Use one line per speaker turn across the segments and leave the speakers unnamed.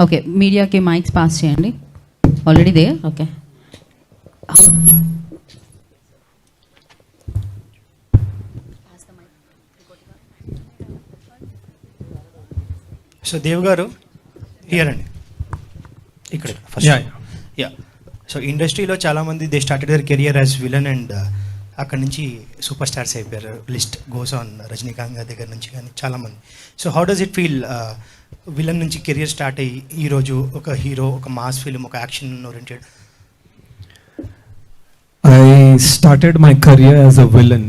Okay, మీడియాకి mikes pass చేయండి. Already they. Okay.
So Dev గారు హియర్ అండి, ఇక్కడ ఫస్ట్. యా, సో ఇండస్ట్రీలో చాలామంది they started their career as villain and అక్కడ నుంచి సూపర్ స్టార్స్ అయిపోయారు. List goes on. రజనీకాంత్ గారి దగ్గర నుంచి కానీ చాలామంది. So how does it feel villain నుంచి కెరియర్ స్టార్ట్ అయ్యి ఈరోజు ఒక హీరో, ఒక మాస్ ఫిల్మ్, ఒక action oriented?
I started my career as a villain,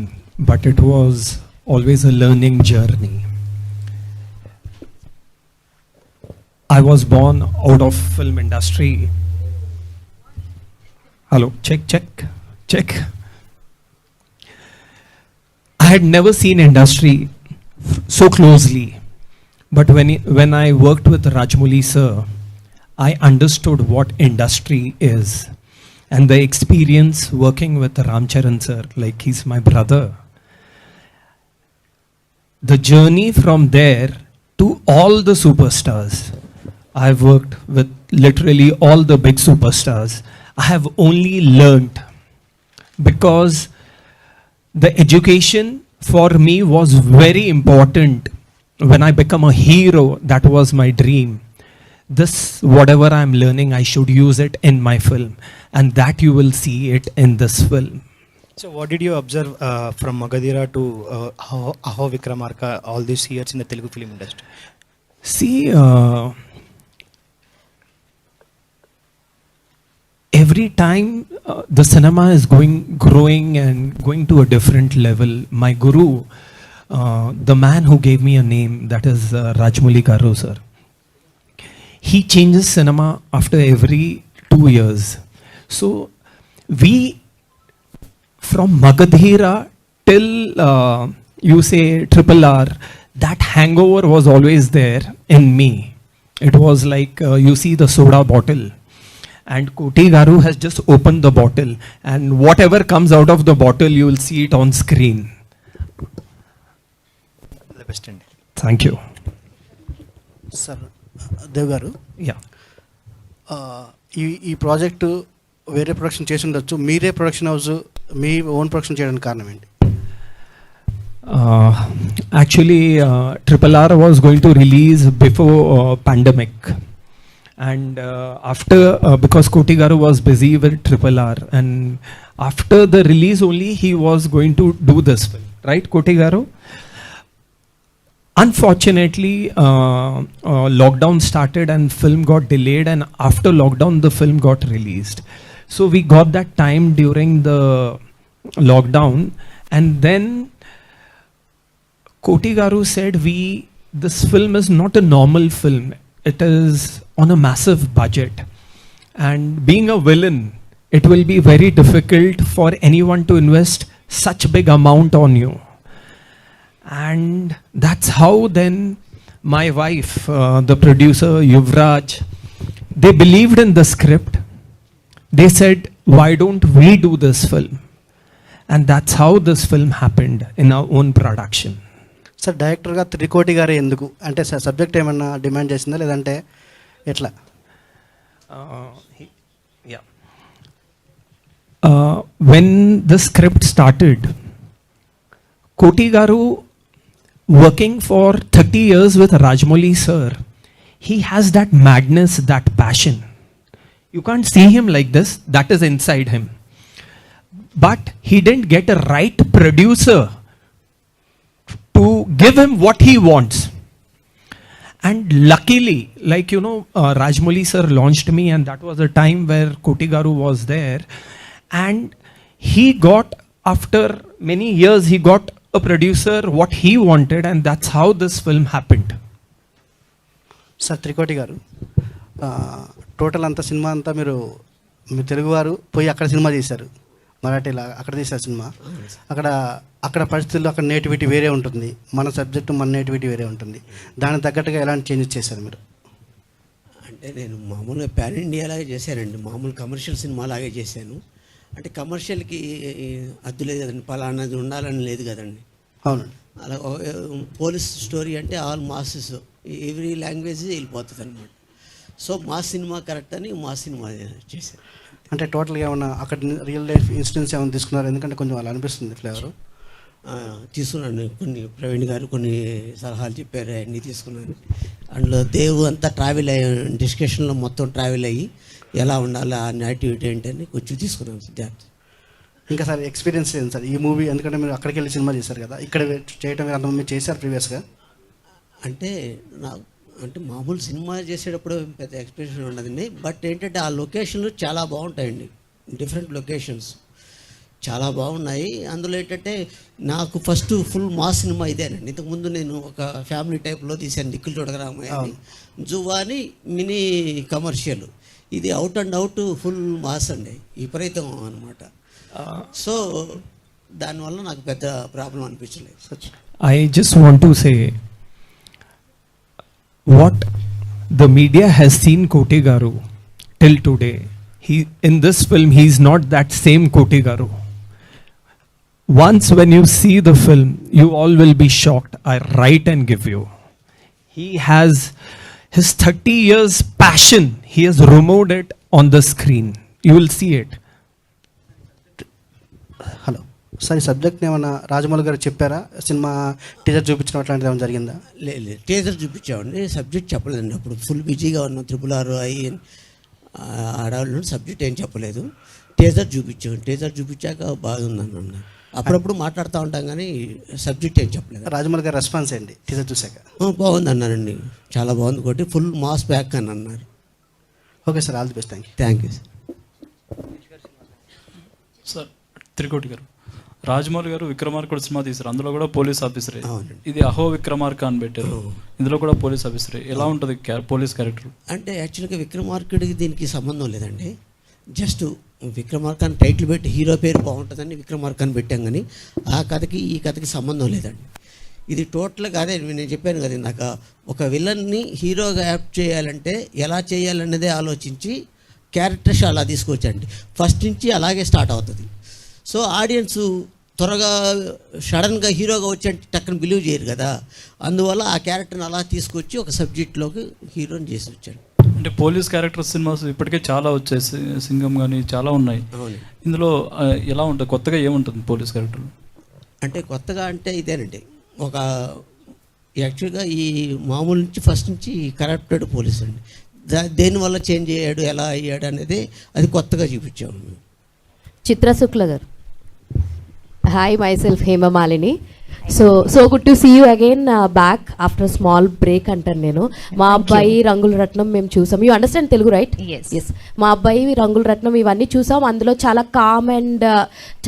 but it was always a learning journey. I was born out of film industry. Hello, check. I had never seen industry so closely, but when I worked with Rajmouli sir, I understood what industry is. And the experience working with Ramcharan sir, like he's my brother. The journey from there to all the superstars. I've worked with literally all the big superstars. I have only learned because the education for me was very important. When I become a hero, that was my dream. This, whatever I'm learning, I should use it in my film, and that you will see it in this film.
So what did you observe from Magadhira to Aho Vikramarka all these years in the Telugu film industry?
See, every time the cinema is growing and going to a different level. My guru, the man who gave me a name, that is Rajmouli Garu sir. He changes cinema after every 2 years. So we, from Magadhira till you say RRR, that hangover was always there in me. It was like you see the soda bottle, and Koti Garu has just opened the bottle, and whatever comes out of the bottle, you will see it on screen.
The best end.
Thank you.
Sir Dev garu,
Yeah.
ఈ project వేరే production చేసి ఉండొచ్చు, మీరే production house మీ own production చేయడానికి కారణం ఏంటి?
Actually, RRR was going to release before pandemic, and after because Koti Garu was busy with RRR, and after the release only he was going to do this film, right, Koti Garu? Unfortunately, lockdown started and film got delayed, and after lockdown the film got released. So we got that time during the lockdown, and then Koti Garu said, this film is not a normal film. It is on a massive budget, and being a villain, it will be very difficult for anyone to invest such big amount on you. And that's how then my wife, the producer Yuvraj, they believed in the script. They said, why don't we do this film? And that's how this film happened in our own production.
Sir, డైరెక్టర్గా త్రికోటి గారే ఎందుకు? అంటే sir subject ఏమన్నా demand చేసిందా, లేదంటే ఎట్లా?
When the script started, Koti Garu, working for 30 years with Rajmouli sir, he has that madness, that passion. You can't see him like this, that is inside him. But he didn't get a right producer to give him what he wants. And luckily, like Rajmouli sir launched me, and that was a time where Koti Garu was there, and he got, after many years, he got a producer what he wanted, and that's how this film happened.
Sir Trikoti గారు, total అంతా cinema అంతా మీరు తెలుగు వారు పోయి అక్కడ cinema తీశారు, మరాఠీలా అక్కడ తీశారు సినిమా. అక్కడ పరిస్థితుల్లో అక్కడ నేటివిటీ వేరే ఉంటుంది, మన సబ్జెక్టు మన నేటివిటీ వేరే ఉంటుంది. దానికి తగ్గట్టుగా ఎలాంటి చేంజెస్ చేశారు మీరు?
అంటే నేను మామూలుగా పాన్ ఇండియా లాగే చేశానండి, మామూలు కమర్షియల్ సినిమా లాగే చేశాను. అంటే కమర్షియల్కి అద్దు లేదు కదండి, పలానాది ఉండాలని లేదు కదండి.
అవునండి.
అలా పోలీస్ స్టోరీ అంటే ఆల్ మాసెస్, ఎవ్రీ లాంగ్వేజ్ వెళ్ళిపోతుంది అనమాట. సో మా సినిమా కరెక్ట్ అని మా సినిమా చేశాను.
అంటే టోటల్గా ఏమన్నా అక్కడ రియల్ లైఫ్ ఇన్సిడెంట్స్ ఏమైనా తీసుకున్నారు? ఎందుకంటే కొంచెం అలా అనిపిస్తుంది ఫ్లేవర్.
తీసుకున్నాను, కొన్ని ప్రవీణ్ గారు కొన్ని సలహాలు చెప్పారు, అన్నీ తీసుకున్నాను. అందులో దేవు అంతా ట్రావెల్ అయ్యి డిస్కషన్లో మొత్తం ట్రావెల్ అయ్యి ఎలా ఉండాలి ఆ నేటివిటీ ఏంటని కొంచెం తీసుకున్నాను సిద్ధార్థ్.
ఇంకా సార్ ఎక్స్పీరియన్స్ ఏంటి సార్ ఈ మూవీ? ఎందుకంటే మీరు అక్కడికి వెళ్ళి సినిమా చేశారు కదా, ఇక్కడ చేయడం మీరు అంతమంది చేశారు ప్రీవియస్గా.
అంటే అంటే మామూలు సినిమా చేసేటప్పుడు పెద్ద ఎక్స్పీరియన్స్ ఉండదండి. బట్ ఏంటంటే ఆ లొకేషన్లు చాలా బాగుంటాయండి, డిఫరెంట్ లొకేషన్స్ చాలా బాగున్నాయి. అందులో ఏంటంటే నాకు ఫస్ట్ ఫుల్ మాస్ సినిమా ఇదేనండి. ఇంతకుముందు నేను ఒక ఫ్యామిలీ టైప్లో తీశాను దిక్కులు చూడగరామయ్య అని, జువాని మినీ కమర్షియల్. ఇది out and out full mass అండి, విపరీతం అనమాట. సో దానివల్ల నాకు పెద్ద ప్రాబ్లం అనిపించలేదు.
I just want to say what the media has seen Koti Garu till today. In this film, he is not that same Koti Garu. Once when you see the film, you all will be shocked. I write and give you. He has his 30 years passion. He has removed it on the screen. You will see it.
Hello sir, ఈ సబ్జెక్ట్ని ఏమన్నా రాజమౌళి గారు చెప్పారా? Cinema teaser చూపించడం అట్లాంటిది ఏమైనా జరిగిందా?
లేదు, టీజర్ చూపించామండి, సబ్జెక్ట్ చెప్పలేదండి. అప్పుడు ఫుల్ బిజీగా ఉన్నాం, 6 అయ్యి ఆడవాళ్ళు సబ్జెక్ట్ ఏం చెప్పలేదు. టీజర్ చూపించాం, టీజర్ చూపించాక బాగుందన్న అప్పుడప్పుడు మాట్లాడుతూ ఉంటాం కానీ సబ్జెక్ట్ ఏం చెప్పలేదు.
రాజమౌళి గారు రెస్పాన్స్ ఏంటి టీజర్ చూశాక?
బాగుంది అన్నారండి, చాలా బాగుంది కొట్టి ఫుల్ మాస్ బ్యాక్ అని అన్నారు.
Okay sir, all the best.
Thank you sir.
Sir Trikoti గారు, రాజమౌళి గారు విక్రమార్కుడు సినిమా తీశారు, అందులో కూడా పోలీస్ ఆఫీసరే. ఇది అహో విక్రమార్క అని పెట్టారు, ఇందులో కూడా పోలీస్ ఆఫీసరే. ఎలా ఉంటుంది పోలీస్ క్యారెక్టర్?
అంటే యాక్చువల్గా విక్రమార్కుడికి దీనికి సంబంధం లేదండి. జస్ట్ విక్రమార్క అని టైటిల్ పెట్టి హీరో పేరు బాగుంటుందని విక్రమార్క అని పెట్టాం, కానీ ఆ కథకి ఈ కథకి సంబంధం లేదండి. ఇది టోటల్గా అదే నేను చెప్పాను కదా ఇందాక, ఒక విలన్ని హీరోగా యాక్ట్ చేయాలంటే ఎలా చేయాలన్నదే ఆలోచించి క్యారెక్టర్స్ అలా తీసుకొచ్చండి. ఫస్ట్ నుంచి అలాగే స్టార్ట్ అవుతుంది. సో ఆడియన్స్ త్వరగా సడన్గా హీరోగా వచ్చి టక్కన బిలీవ్ చేయరు కదా, అందువల్ల ఆ క్యారెక్టర్ని అలా తీసుకొచ్చి ఒక సబ్జెక్ట్లోకి హీరోని చేసి వచ్చాడు.
అంటే పోలీస్ క్యారెక్టర్ సినిమాస్ ఇప్పటికే చాలా వచ్చాయి, సింగం కానీ చాలా ఉన్నాయి.
అవును.
ఇందులో ఎలా ఉంటుంది, కొత్తగా ఏముంటుంది పోలీస్ క్యారెక్టర్?
అంటే కొత్తగా అంటే ఇదేనండి, ఒక యాక్చువల్గా ఈ మామూలు నుంచి ఫస్ట్ నుంచి కరప్టెడ్ పోలీస్ అండి, దేనివల్ల చేంజ్ అయ్యాడు, ఎలా అయ్యాడు అనేది అది కొత్తగా చూపించాము.
Chitra Shukla garu. Hi, myself Hema Malini. So good to see you again back after small break అంటాను నేను. మా అబ్బాయి రంగుల రత్నం మేము చూసాం. You understand Telugu right? Yes. మా అబ్బాయి రంగుల రత్నం ఇవన్నీ చూసాం. అందులో చాలా కామ్ అండ్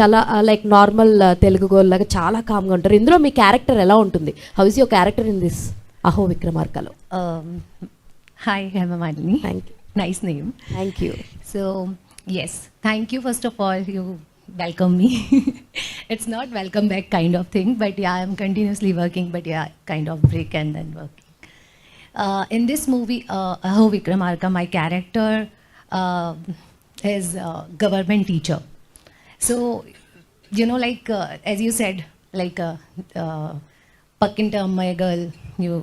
చాలా లైక్ నార్మల్ తెలుగు గోల్ లాగా చాలా కామ్గా ఉంటారు. ఇందులో మీ క్యారెక్టర్ ఎలా ఉంటుంది? How is your character in this Aho విక్రమార్కలో?
Hi, Hema Malini.
Thank you.
Nice name.
Thank you.
So, yes, thank you first of all. You welcome me. It's not welcome back kind of thing, but yeah, I'm continuously working, but yeah, kind of break and then working. In this movie, Aho Vikramarka, my character is a government teacher. So, you know, like as you said, like Pakkinta my girl, you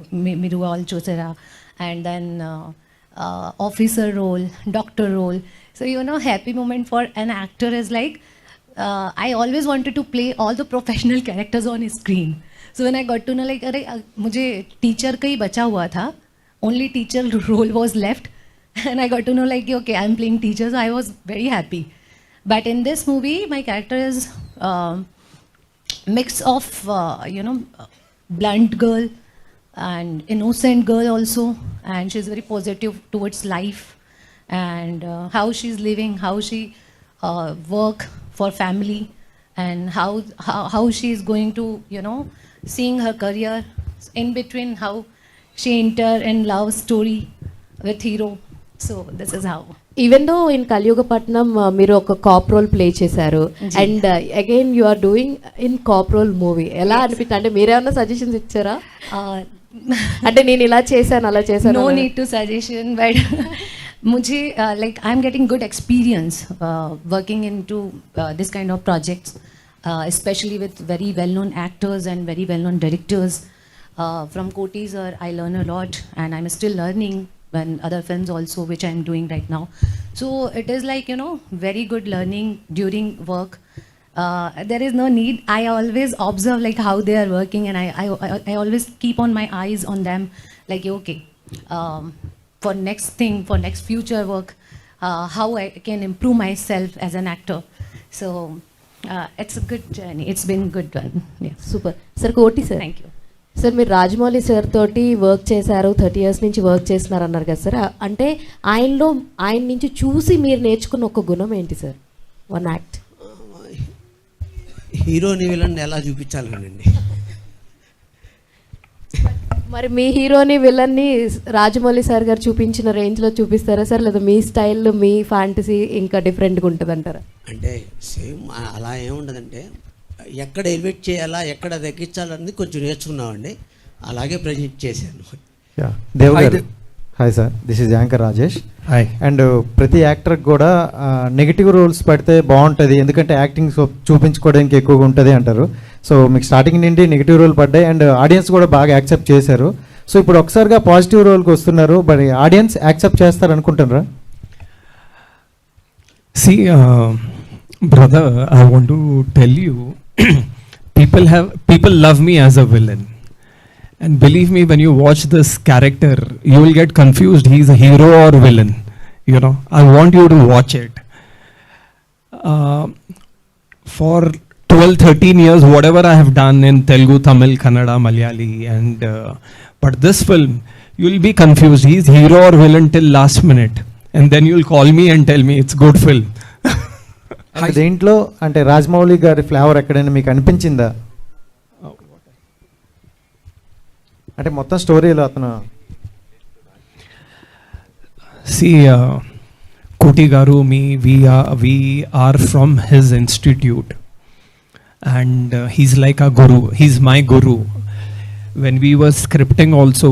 Miru all chosera. And then officer role, doctor role. So, you know, happy moment for an actor is like, I always wanted to play all the professional characters on screen. So when I got to know like, अरे मुझे teacher का ही बचा हुआ था, only teacher role was left, and I got to know like, okay, I'm playing teacher, so I was very happy. But in this movie, my character is mix of, you know, blunt girl, and innocent girl also, and she's very positive towards life, and how she's living, how she work for family, and how she is going to, you know, seeing her career in between, how she enter in love story with hero. So this is how.
Even though in Kaliyugapatnam మీరు ఒక cop role play చేశారు, and again you are doing in cop role movie. ఎలా అనిపిస్తుంది? అంటే మీరేమన్నా suggestions ఇచ్చారా? అంటే నేను ఇలా చేశాను అలా చేశాను.
No need to suggestion, but मुझे like I'm getting good experience working into this kind of projects, especially with very well-known actors and very well-known directors. From Koti sir, I learn a lot, and I'm still learning and other films also, which I'm doing right now. So it is like, very good learning during work. There is no need. I always observe like how they are working, and I always keep on my eyes on them. Like, okay, for next thing, for next future work, how I can improve myself as an actor. So it's a good journey. It's been good one. Yeah.
Super sir. కోటి sir,
Thank you.
Sir మీరు Rajamouli sir తోటి work చేశారు, 30 years నుంచి work చేస్తున్నారు అన్నారు కదా sir. అంటే ఆయన నుంచి చూసి మీరు నేర్చుకున్న ఒక గుణం ఏంటి సార్? One act.
హీరోని విలన్ ఎలా చూపించాలనండి.
మరి మీ హీరోని విలన్ని రాజమౌళి సార్ గారు చూపించిన రేంజ్లో చూపిస్తారా సార్, లేదా మీ స్టైల్ మీ ఫ్యాంటసీ ఇంకా డిఫరెంట్గా ఉంటుంది అంటారా?
అంటే సేమ్ అలా ఏముండదంటే ఎక్కడ ఎలివేట్ చేయాలా, ఎక్కడ తగ్గించాలన్నది కొంచెం నేర్చుకున్నామండి. అలాగే ప్రజెంట్ చేశాను.
దేవ్ గారు, hi sir, this is anchor Rajesh.
Hi.
And ప్రతి యాక్టర్కి కూడా నెగిటివ్ రోల్స్ పడితే బాగుంటుంది, ఎందుకంటే యాక్టింగ్ చూపించుకోవడానికి ఎక్కువగా ఉంటుంది అంటారు. సో మీకు స్టార్టింగ్ నుండి నెగిటివ్ రోల్ పడ్డాయి అండ్ ఆడియన్స్ కూడా బాగా యాక్సెప్ట్ చేశారు. సో ఇప్పుడు ఒకసారిగా పాజిటివ్ రోల్కి వస్తున్నారు, మరి ఆడియన్స్ యాక్సెప్ట్ చేస్తారు అనుకుంటున్నారా?
See, brother, I want to tell you, people love me as a villain, and believe me, when you watch this character, you will get confused. He's a hero or villain. I want you to watch it. For 12-13 years, whatever I have done in Telugu, Tamil, Kannada, Malayali, and but this film, you will be confused. He's hero or villain till last minute, and then you'll call me and tell me it's good film.
దీంట్లో అంటే రాజమౌళి గారి flavour ఎక్కడైనా మీకు అనిపించిందా? అంటే మొత్తం స్టోరీలో అతను
See, Koti Garu, we are from his institute, and he's like a guru. He's my guru. When we were scripting also,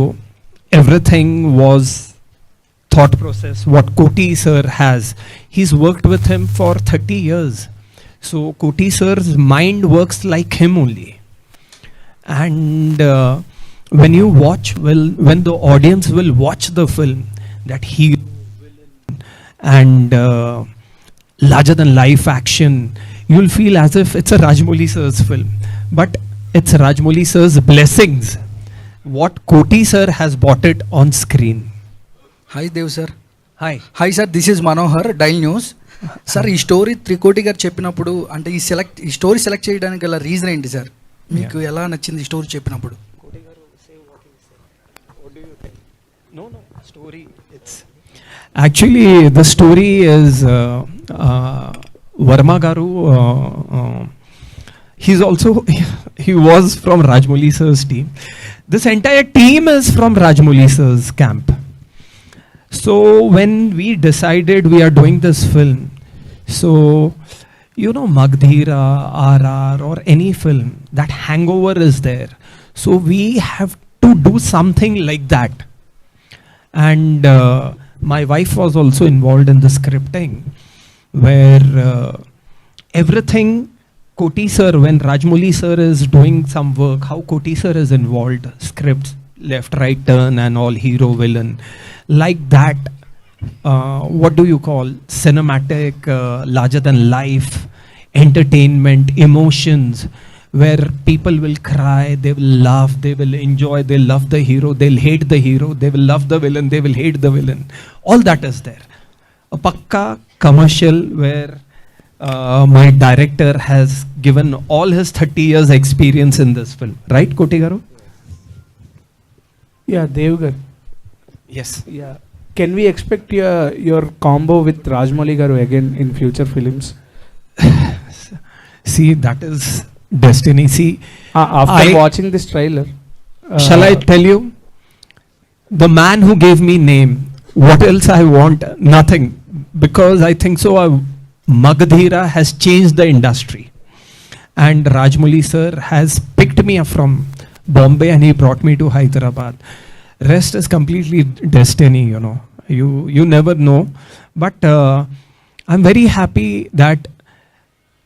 everything was thought process what Koti sir has. He's worked with him for 30 years. So Koti sir's mind works like him only. And when you watch, when the audience will watch the film, that hero, villain, and larger than life action, you'll feel as if it's a Rajamouli sir's film. But it's Rajamouli sir's blessings. What Koti sir has brought it on screen.
Hi Dev sir.
Hi
sir, this is Manohar, dial news. Sir, ఈ story Trikoti garu చెప్పినప్పుడు అంటే ఈ story select చేయడానికి గల reason ఏంటి sir? మీకు ఎలా నచ్చింది ఈ స్టోరీ చెప్పినప్పుడు?
Actually, the story is Verma Garu. He was from Rajamouli sir's team. This entire team is from Rajamouli sir's camp. So when we decided we are doing this film, so Magdhira, RR, or any film, that hangover is there. So we have to do something like that. And my wife was also involved in the scripting, where everything Koti sir, when Rajamouli sir is doing some work, how Koti sir is involved, scripts, left, right turn and all, hero, villain, like that. What do you call cinematic, larger than life, entertainment, emotions, where people will cry, they will laugh, they will enjoy, they'll love the hero, they'll hate the hero, they will love the villain, they will hate the villain. All that is there. A pakka commercial where my director has given all his 30 years experience in this film. Right, Koti Garu?
Yeah, Dev Garu.
Yes.
Yeah. Can we expect your combo with Rajamouli Garu again in future films?
See, that is destiny. See,
after watching this trailer,
shall I tell you? The man who gave me name, what else I want? Nothing. Because I think so, Magdhira has changed the industry. And Rajamouli sir has picked me up from Bombay and he brought me to Hyderabad. Rest is completely destiny, You never know. But I'm very happy that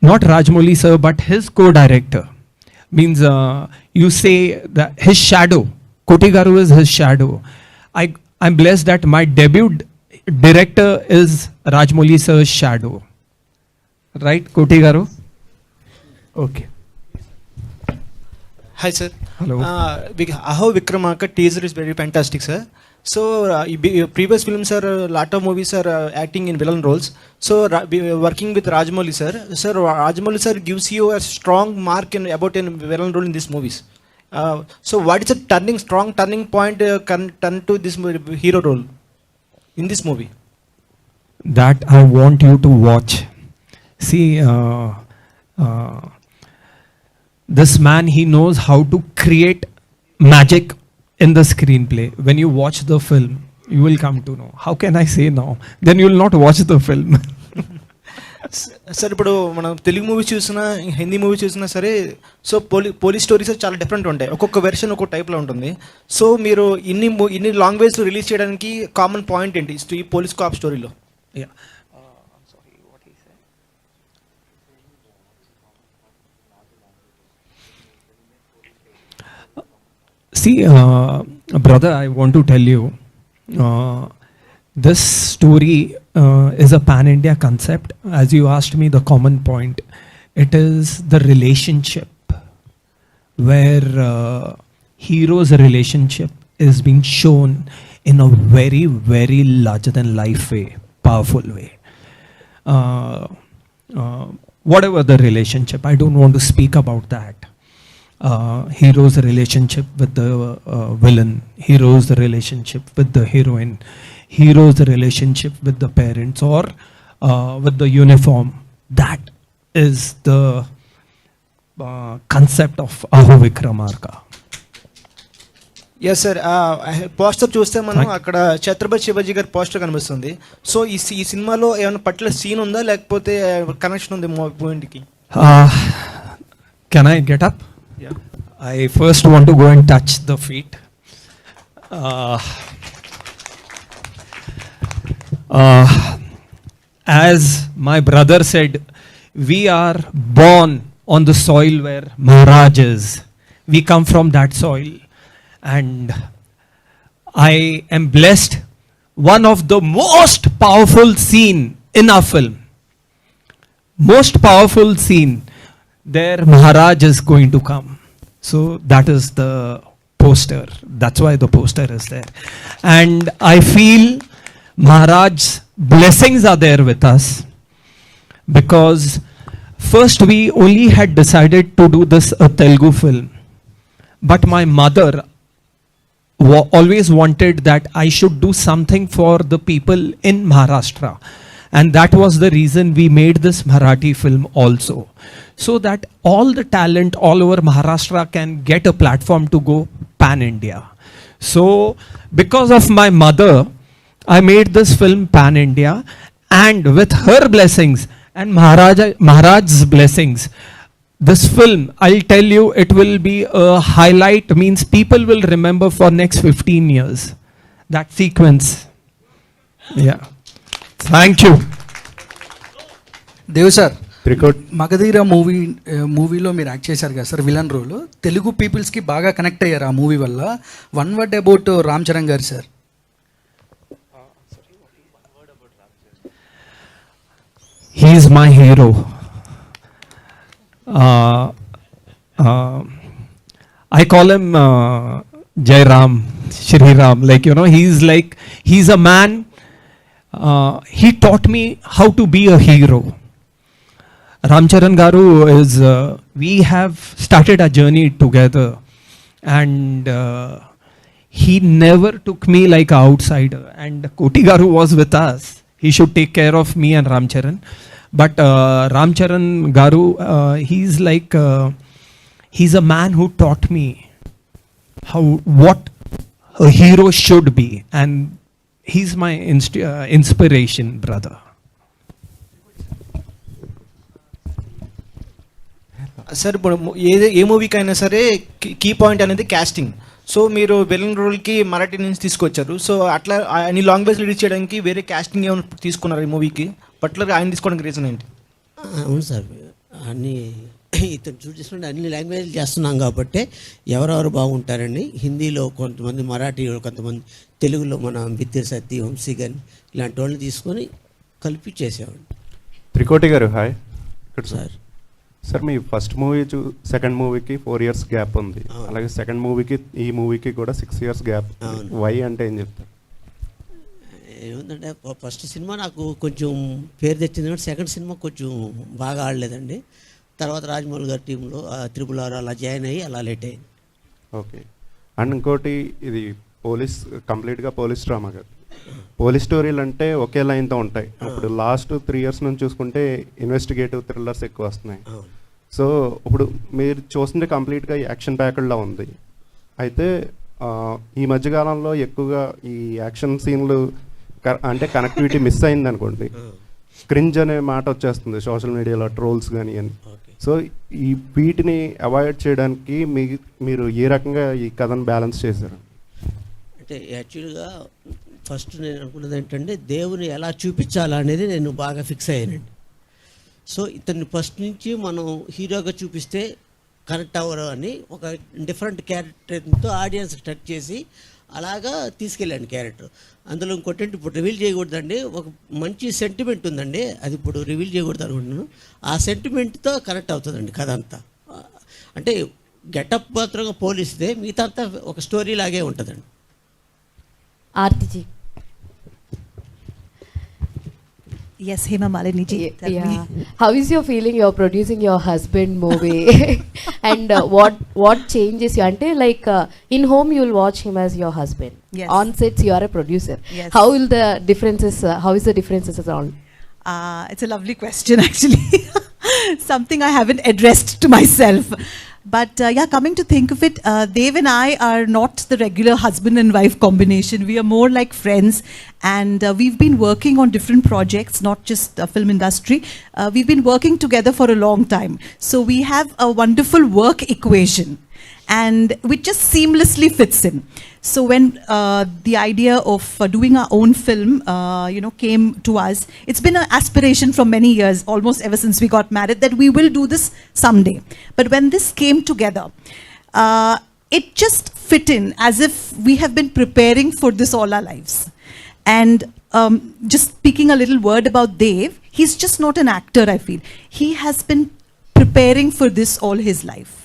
not Rajamouli sir, but his co-director. Means you say that his shadow, Koti Garu is his shadow. I'm blessed that my debut director is Rajmouli sir's shadow. Right, Koti Garu? Okay.
Hi sir.
Hello.
Aho Vikramarka teaser is very fantastic, sir. So your previous films are lot of movies are acting in villain roles. So working with Rajmouli sir, Rajmouli sir gives you a strong mark about a villain role in these movies. So what is a strong turning point can turn to this hero role in this movie?
That I want you to watch. See, this man, he knows how to create magic in the screenplay. When you watch the film, you will come to know. How can I say now? Then you will not watch the film.
Sir ఇప్పుడు మనం Telugu movie చూసినా Hindi movie చూసినా సరే so police stories చాలా different ఉంటాయి, ఒక్కొక్క version ఒక్కొక్క టైప్లో ఉంటుంది. సో మీరు ఇన్ని లాంగ్వేజ్ రిలీజ్ చేయడానికి కామన్ పాయింట్ ఏంటి ఈ పోలీస్ కాప్ స్టోరీలో?
See, brother, I want to tell you, this story is a pan-India concept. As you asked me, the common point, it is the relationship where hero's relationship is being shown in a very, very larger-than-life way, powerful way. Whatever the relationship, I don't want to speak about that. Hero's relationship with the villain, hero's relationship with the heroine, hero's relationship with the parents or with the uniform. That is the concept of Aho Vikramarka.
Yes sir, poster చూస్తే మనం అక్కడ ఛత్రపతి శివాజీ గారి poster కనిపిస్తుంది. So ఈ సినిమాలో ఏమైనా particular scene ఉందా లేకపోతే కనెక్షన్ ఉంది మూవీకి?
Can I get up?
Yeah.
I first want to go and touch the feet. As my brother said, we are born on the soil where Maharaj is. We come from that soil. And I am blessed. One of the most powerful scene in our film. Most powerful scene. There Maharaj is going to come. So that is the poster. That's why the poster is there. And I feel Maharaj's blessings are there with us. Because first we only had decided to do this a Telugu film. But my mother always wanted that I should do something for the people in Maharashtra. And that was the reason we made this Marathi film also. So that all the talent all over Maharashtra can get a platform to go pan-India. So because of my mother, I made this film pan-India, and with her blessings and Maharaj's blessings, this film, I'll tell you, it will be a highlight, means people will remember for next 15 years. That sequence. Yeah. Thank you.
Dev sir, Magadheera మూవీలో మీరు act చేశారు కదా sir, villain role. Telugu పీపుల్స్కి బాగా connect అయ్యారు ఆ movie వల్ల. One word about Ram Charan garu sir.
He is my hero. I call him Jai Ram, Shri Ram. Like, you know, he's a man. He taught me how to be a hero. Ram Charan Garu is, we have started a journey together, and he never took me like an outsider. And Koti Garu was with us. He should take care of me and Ram Charan. But Ram Charan Garu, he's a man who taught me what a hero should be, and he's my inspiration, brother.
Sir, ఇప్పుడు ఏ మూవీకైనా సరే key point అనేది casting. So మీరు villain రోల్కి మరాఠీ నుంచి తీసుకొచ్చారు. So అట్లా అన్ని language release చేయడానికి వేరే కాస్టింగ్ ఏమైనా తీసుకున్నారు ఈ మూవీకి? పర్టికులర్గా ఆయన తీసుకోవడానికి రీజన్ ఏంటి?
అవును సార్, అన్ని ఇతను చూసినట్టు అన్ని లాంగ్వేజ్లు చేస్తున్నాం కాబట్టి ఎవరెవరు బాగుంటారండి, హిందీలో కొంతమంది, మరాఠీలో కొంతమంది, తెలుగులో మన బిత్తిరి సత్తి, వంశీగన్ ఇలాంటి వాళ్ళని తీసుకొని కలిపి చేసేవాడిని.
త్రికోటి గారు హాయ్. ఇక్కడ
సార్
సార్ మీ ఫస్ట్ మూవీ సెకండ్ మూవీకి 4 years గ్యాప్ ఉంది, అలాగే సెకండ్ మూవీకి ఈ మూవీకి కూడా 6 years గ్యాప్. వై అంటే ఏం చెప్తారు?
ఏముందంటే ఫస్ట్ సినిమా నాకు కొంచెం పేరు తెచ్చింది, కానీ సెకండ్ సినిమా కొంచెం బాగా ఆడలేదండి. తర్వాత రాజమౌళి గారి టీంలో RRR అలా జాయిన్ అయ్యి అలా లేట్ అయింది.
ఓకే. అండ్ ఇంకోటి, ఇది కంప్లీట్గా పోలీస్ డ్రామా కాదు. పోలీస్ స్టోరీలు అంటే ఒకే లైన్తో ఉంటాయి. ఇప్పుడు లాస్ట్ 3 years నుంచి చూసుకుంటే ఇన్వెస్టిగేటివ్ థ్రిల్లర్స్ ఎక్కువ వస్తున్నాయి. సో ఇప్పుడు మీరు చూస్తుంటే కంప్లీట్గా యాక్షన్ ప్యాక్డ్లా ఉంది. అయితే ఈ మధ్యకాలంలో ఎక్కువగా ఈ యాక్షన్ సీన్లు అంటే కనెక్టివిటీ మిస్ అయింది అనుకోండి, క్రింజ్ అనే మాట వచ్చేస్తుంది సోషల్ మీడియాలో, ట్రోల్స్ కానీ అని. సో ఈ వీటిని అవాయిడ్ చేయడానికి మీరు ఏ రకంగా ఈ కథను బ్యాలెన్స్ చేశారు?
అంటే యాక్చువల్గా ఫస్ట్ నేను అనుకున్నది ఏంటంటే దేవుని ఎలా చూపించాలనేది నేను బాగా ఫిక్స్ అయ్యానండి. సో ఇతన్ని ఫస్ట్ నుంచి మనం హీరోగా చూపిస్తే కనెక్ట్ అవ్వరు అని ఒక డిఫరెంట్ క్యారెక్టర్తో ఆడియన్స్ టచ్ చేసి అలాగా తీసుకెళ్ళాను క్యారెక్టర్. అందులో ఇంకోటి ఇప్పుడు రివీల్ చేయకూడదండి, ఒక మంచి సెంటిమెంట్ ఉందండి, అది ఇప్పుడు రివీల్ చేయకూడదు అనుకుంటున్నాను. ఆ సెంటిమెంట్తో కనెక్ట్ అవుతుందండి కథ అంతా. అంటే గెటప్ మాత్రంగా పోలిస్తే మిగతా అంతా ఒక స్టోరీ లాగే ఉంటుందండి.
ఆర్తిజీ.
Yes, Hema Malini ji.
Yeah. How is your feeling? You're producing your husband movie, and what changes you? Ante like in home you'll watch him as your husband.
Yes.
On sets you are a producer.
Yes.
How will the differences? How is the differences on?
It's a lovely question actually. Something I haven't addressed to myself. But yeah, coming to think of it, Dev and I are not the regular husband and wife combination. We are more like friends, and we've been working on different projects, not just the film industry. We've been working together for a long time. So we have a wonderful work equation, and which just seamlessly fits in. So when the idea of doing our own film, came to us, it's been an aspiration from many years, almost ever since we got married, that we will do this someday. But when this came together, it just fit in as if we have been preparing for this all our lives. And just speaking a little word about Dev, he's just not an actor, I feel. He has been preparing for this all his life.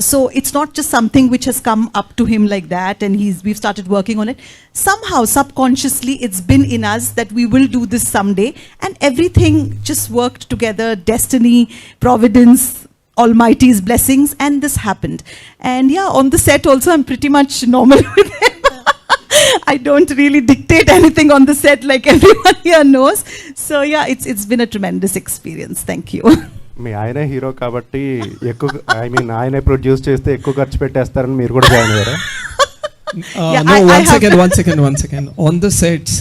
So it's not just something which has come up to him like that and we've started working on it. Somehow, subconsciously, it's been in us that we will do this someday, and everything just worked together, destiny, providence, Almighty's blessings, and this happened. And yeah, on the set also, I'm pretty much normal with him. I don't really dictate anything on the set like everyone here knows. So yeah, it's been a tremendous experience. Thank you.
మీ ఆయనే hero కాబట్టి ఎక్కువ, ఆయనే produce చేస్తే ఎక్కువ ఖర్చు పెట్టేస్తారని మీరు కూడా join అయ్యారా?
No, one second. On the sets,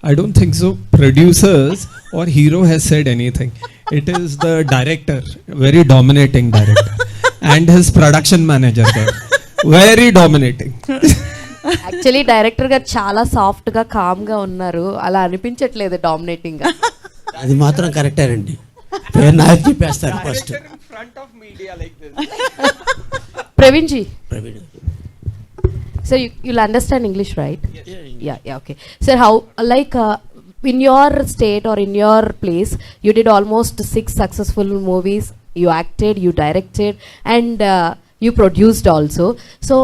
I don't think so. Producers or hero has said anything. It is the director, very dominating director, and his production manager there, very dominating.
Actually director గారు చాలా soft గా com గా ఉన్నారు, అలా అనిపించట్లేదు dominating గా.
అది మాత్రం కరెక్టేనండి. నాకు చెప్పేస్తారు first.
Praveen ji. So you'll understand English, right? Yeah, okay. Sir, how like in your state or in your place, you did almost 6 successful movies. You acted, you directed, and you produced also. So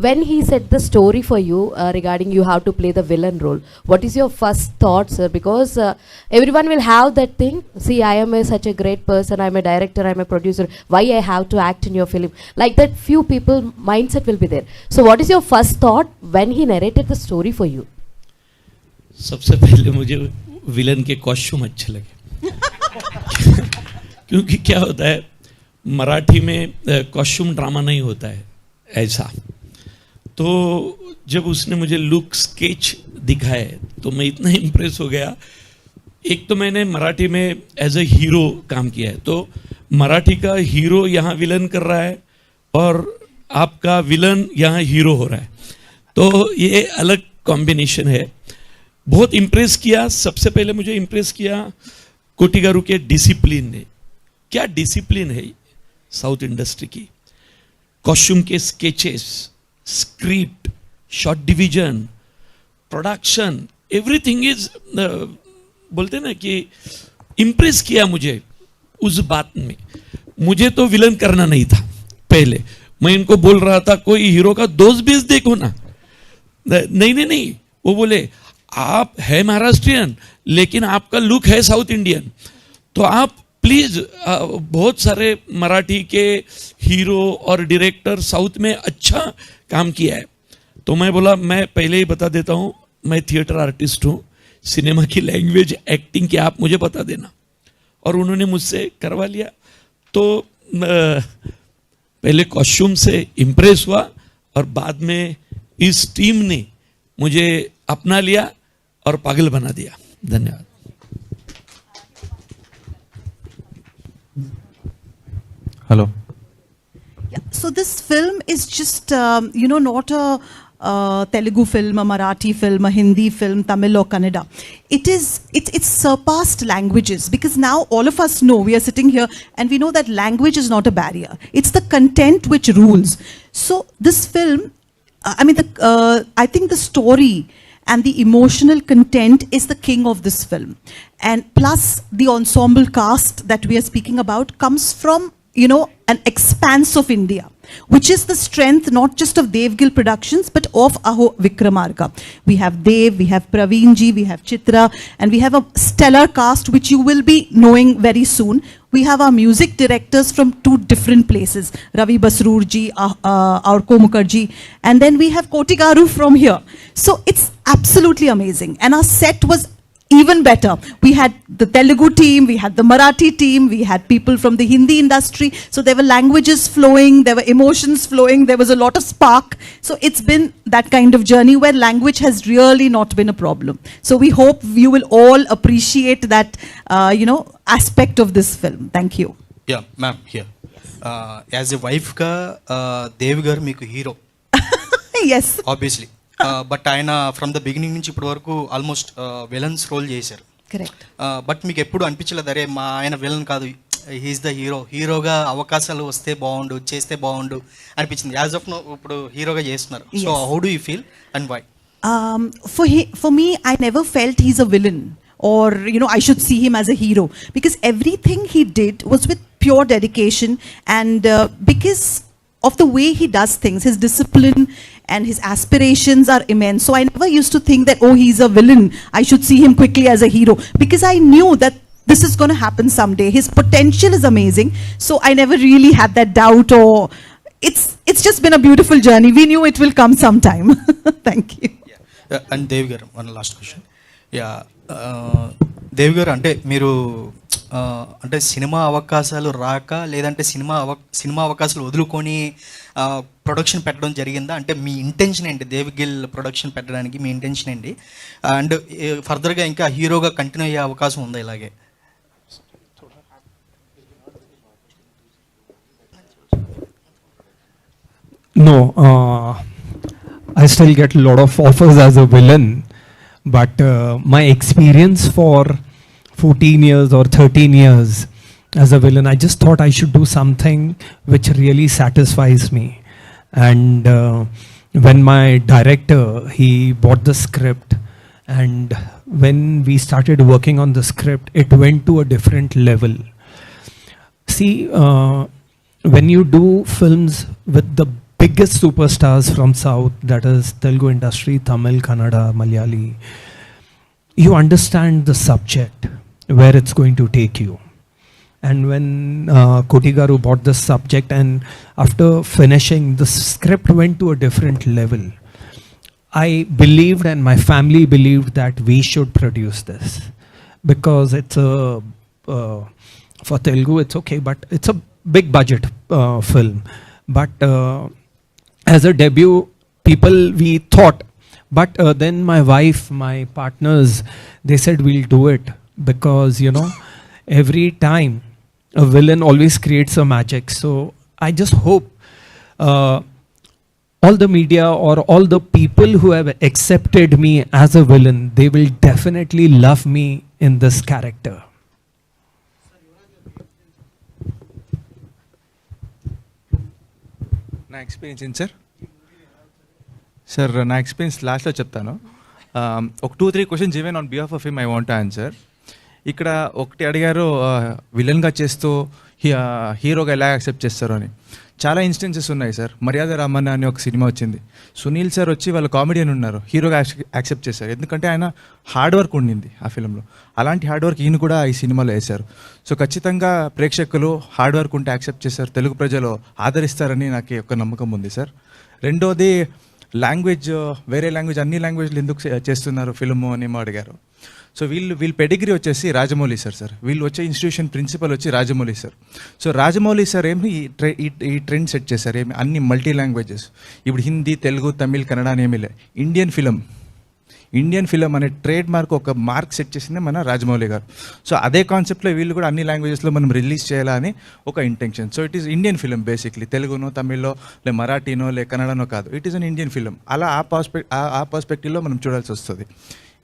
when he said the story for you regarding you have to play the villain role, what is your first thought, sir? Because everyone will have that thing. See, I am such a great person. I am a director. I am a producer. Why I have to act in your film? Like that, few people mindset will be there. So, what is your first thought when he narrated the story for you?
सबसे पहले मुझे villain के costume अच्छे लगे क्योंकि क्या होता है, मराठी में कॉस्ट्यूम ड्रामा नहीं होता है ऐसा. तो जब उसने मुझे लुक स्केच दिखाए तो मैं इतना इम्प्रेस हो गया. एक तो मैंने मराठी में एज ए हीरो काम किया है, तो मराठी का हीरो यहाँ विलन कर रहा है और आपका विलन यहाँ हीरो हो रहा है, तो ये अलग कॉम्बिनेशन है. बहुत इम्प्रेस किया. सबसे पहले मुझे इम्प्रेस किया कोटी गारू के डिसिप्लिन ने. क्या डिसिप्लिन है. साउथ इंडस्ट्री की. कॉस्ट्यूम के sketches, script, shot division, production, everything is बोलते ना कि इम्प्रेस किया मुझे उस बात में. मुझे तो विलन करना नहीं था पहले. मैं इनको बोल रहा था कोई हीरो का दोस्त बेस देखो ना. नहीं, वो बोले आप है महाराष्ट्रियन लेकिन आपका लुक है साउथ इंडियन, तो आप प्लीज बहुत सारे मराठी के हीरो और डायरेक्टर साउथ में अच्छा काम किया है. तो मैं बोला मैं पहले ही बता देता हूँ, मैं थिएटर आर्टिस्ट हूँ, सिनेमा की लैंग्वेज एक्टिंग की आप मुझे बता देना. और उन्होंने मुझसे करवा लिया. तो पहले कॉस्ट्यूम से इम्प्रेस हुआ और बाद में इस टीम ने मुझे अपना लिया और पागल बना दिया. धन्यवाद.
Hello.
Yeah, so this film is just, not a Telugu film, a Marathi film, a Hindi film, Tamil or Kannada. It's surpassed languages, because now all of us know, we are sitting here and we know that language is not a barrier. It's the content which rules. So this film, I think the story and the emotional content is the king of this film. And plus the ensemble cast that we are speaking about comes from, an expanse of India, which is the strength not just of Devgil Productions but of Aho Vikramarka. We have Dev, we have Praveen ji, we have Chitra, and we have a stellar cast which you will be knowing very soon. We have our music directors from 2 different places, Ravi Basroor ji, Aurko Mukherjee, and then we have Koti Garu from here. So it's absolutely amazing, and our set was even better. We had the Telugu team, we had the Marathi team, we had people from the Hindi industry. So there were languages flowing, there were emotions flowing, there was a lot of spark. So it's been that kind of journey where language has really not been a problem. So we hope you will all appreciate that, aspect of this film. Thank you.
Yeah, ma'am, here. As a wife ka, Dev garu meeku hero.
Yes.
Obviously. But ఆయన from the beginning నుంచి ఇప్పటి వరకు almost villains role చేశారు.
Correct.
But మీకు ఎప్పుడు అనిపించలేదు అరే మా ఆయన విలన్ కాదు, హీఈస్ ద హీరోగా అవకాశాలు వస్తే బాగుండు, చేస్తే బాగుండు అనిపించింది? యాజ్ ఆఫ్ నో ఇప్పుడు హీరోగా చేస్తున్నారు. So how do you feel and why?
For me, I never felt he's a villain or I should see him as a hero, because everything he did was with pure dedication, and because of the way he does things, his discipline and his aspirations are immense. So I never used to think that, oh, he's a villain, I should see him quickly as a hero, because I knew that this is going to happen someday. His potential is amazing. So I never really had that doubt, or it's just been a beautiful journey. We knew it will come sometime. Thank you.
Yeah. And Dev garu, one last question. Yeah, Dev garu, అంటే మీరు అంటే cinema అవకాశాలు రాక లేదంటే cinema అవకాశాలు వదులుకొని production పెట్టడం జరిగిందా? అంటే మీ ఇంటెన్షన్ ఏంటి దేవ్గిల్ ప్రొడక్షన్ పెట్టడానికి? మీ ఇంటెన్షన్ ఏంటి? అండ్ ఫర్దర్గా ఇంకా హీరోగా కంటిన్యూ అయ్యే అవకాశం ఉందా ఇలాగే?
No, I still get a lot of offers as a villain, but my experience for 14 years or 13 years as a villain, I just thought I should do something which really satisfies me. And when my director, he bought the script, and when we started working on the script, it went to a different level. See, when you do films with the biggest superstars from South, that is Telugu industry, Tamil, Kannada, Malayali, you understand the subject, where it's going to take you. And when Koti Garu bought the subject, and after finishing, the script went to a different level. I believed, and my family believed, that we should produce this, because it's for Telugu it's okay, but it's a big budget film. But as a debut, we thought, but then my wife, my partners, they said we'll do it, because every time a villain always creates a magic. So I just hope all the media or all the people who have accepted me as a villain, they will definitely love me in this character.
నా experience ఏంటి sir? Sir నా experience లాస్ట్లో చెప్తాను. ఒక 2-3 questions even on behalf of him I want answer. ఇక్కడ ఒకటి అడిగారు, విలన్గా చేస్తూ హీరోగా ఎలా యాక్సెప్ట్ చేస్తారు అని. చాలా ఇన్స్టెన్సెస్ ఉన్నాయి సార్. మర్యాద రామన్న అని ఒక సినిమా వచ్చింది, సునీల్ సార్ వచ్చి వాళ్ళు కామెడియన్ ఉన్నారు, హీరోగా యాక్సెప్ట్ చేశారు. ఎందుకంటే ఆయన హార్డ్ వర్క్ ఉండింది ఆ ఫిల్మ్లో. అలాంటి హార్డ్ వర్క్ ఈయన కూడా ఈ సినిమాలో వేశారు. సో ఖచ్చితంగా ప్రేక్షకులు హార్డ్ వర్క్ ఉంటే యాక్సెప్ట్ చేశారు, తెలుగు ప్రజలు ఆదరిస్తారని నాకు ఒక నమ్మకం ఉంది సార్. రెండోది లాంగ్వేజ్, వేరే లాంగ్వేజ్, అన్ని లాంగ్వేజ్లు ఎందుకు చేస్తున్నారు ఫిల్ము అని అడిగారు. సో వీళ్ళ పెడిగ్రీ వచ్చేసి రాజమౌళి సార్. వీళ్ళు వచ్చే ఇన్స్టిట్యూషన్ ప్రిన్సిపల్ వచ్చి Rajamouli sir. So Rajamouli sir ఏమి ఈ ట్రెండ్ సెట్ చేశారు, ఏమి అన్ని మల్టీ లాంగ్వేజెస్. ఇప్పుడు హిందీ, తెలుగు, తమిళ్, కన్నడ అని ఏమీ లే, ఇండియన్ ఫిలిం అనే ట్రేడ్ మార్క్, ఒక మార్క్ సెట్ చేసిందే మన రాజమౌళి గారు. సో అదే కాన్సెప్ట్లో వీళ్ళు కూడా అన్ని లాంగ్వేజెస్లో మనం రిలీజ్ చేయాలని ఒక intention. So it is Indian film basically, తెలుగునో, తమిళ్లో, లే మరాఠీనో, లే కన్నడనో కాదు, it is an Indian film. అలా ఆ పర్స్పెక్టివ్లో మనం చూడాల్సి వస్తుంది.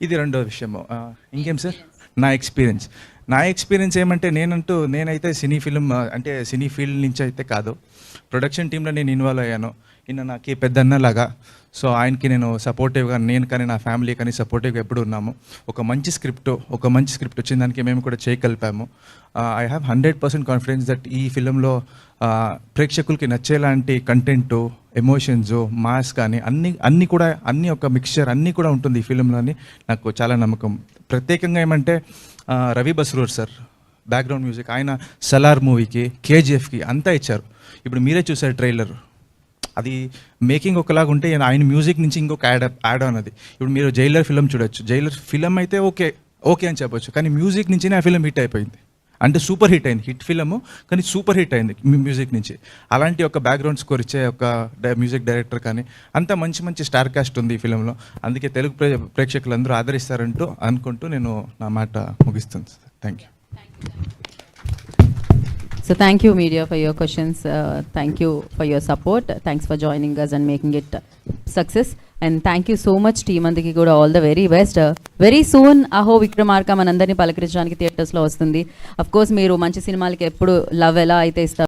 ఇది రెండో విషయము. ఇంకేం సార్? నా ఎక్స్పీరియన్స్ ఏమంటే, నేనైతే సినీ ఫీల్డ్ నుంచి అయితే కాదు, ప్రొడక్షన్ టీంలో నేను ఇన్వాల్వ్ అయ్యాను. ఈయన నాకు పెద్దన్నలాగా. సో ఆయనకి నేను సపోర్టివ్గా, నేను కానీ నా ఫ్యామిలీ కానీ సపోర్టివ్గా ఎప్పుడు ఉన్నాము. ఒక మంచి స్క్రిప్ట్ వచ్చిన దానికి మేము కూడా చేయగలిపాము. ఐ హ్యావ్ 100% కాన్ఫిడెన్స్ దట్ ఈ ఫిలింలో ప్రేక్షకులకి నచ్చేలాంటి కంటెంటు, ఎమోషన్స్, మాస్ కానీ అన్నీ ఒక మిక్స్చర్ అన్నీ కూడా ఉంటుంది ఈ ఫిలింలో అని నాకు చాలా నమ్మకం. ప్రత్యేకంగా ఏమంటే Ravi Basrur sir background music, ఆయన సలార్ మూవీకి, కేజీఎఫ్కి అంతా ఇచ్చారు. ఇప్పుడు మీరే చూసారు ట్రైలర్, అది మేకింగ్ ఒకలాగా ఉంటే ఆయన మ్యూజిక్ నుంచి ఇంకొక యాడ్ ఆన్ అది. ఇప్పుడు మీరు జైలర్ ఫిలిం చూడొచ్చు, జైలర్ ఫిలిం అయితే ఓకే అని చెప్పొచ్చు, కానీ మ్యూజిక్ నుంచి ఆ ఫిలిం హిట్ అయిపోయింది. అంటే సూపర్ హిట్ అయింది, హిట్ ఫిలము కానీ సూపర్ హిట్ అయింది మ్యూజిక్ నుంచి. అలాంటి ఒక బ్యాక్గ్రౌండ్ స్కోర్ ఇచ్చే ఒక మ్యూజిక్ డైరెక్టర్ కానీ అంత మంచి స్టార్ కాస్ట్ ఉంది ఈ ఫిలింలో. అందుకే తెలుగు ప్రేక్షకులందరూ ఆదరిస్తారంటూ అనుకుంటూ నేను నా మాట ముగిస్తాను sir. Thank you.
So thank you media for your questions. Thank you for your support. Thanks for joining us and making it success. And thank you so much team andiki kuda all the very best. Very soon Aho Vikramarka manandarni palakarinచడానికి theatres లో వస్తుంది. Of course మీరు మంచి సినిమాలకి ఎప్పుడు love ఎలా అయితే ఇస్తారు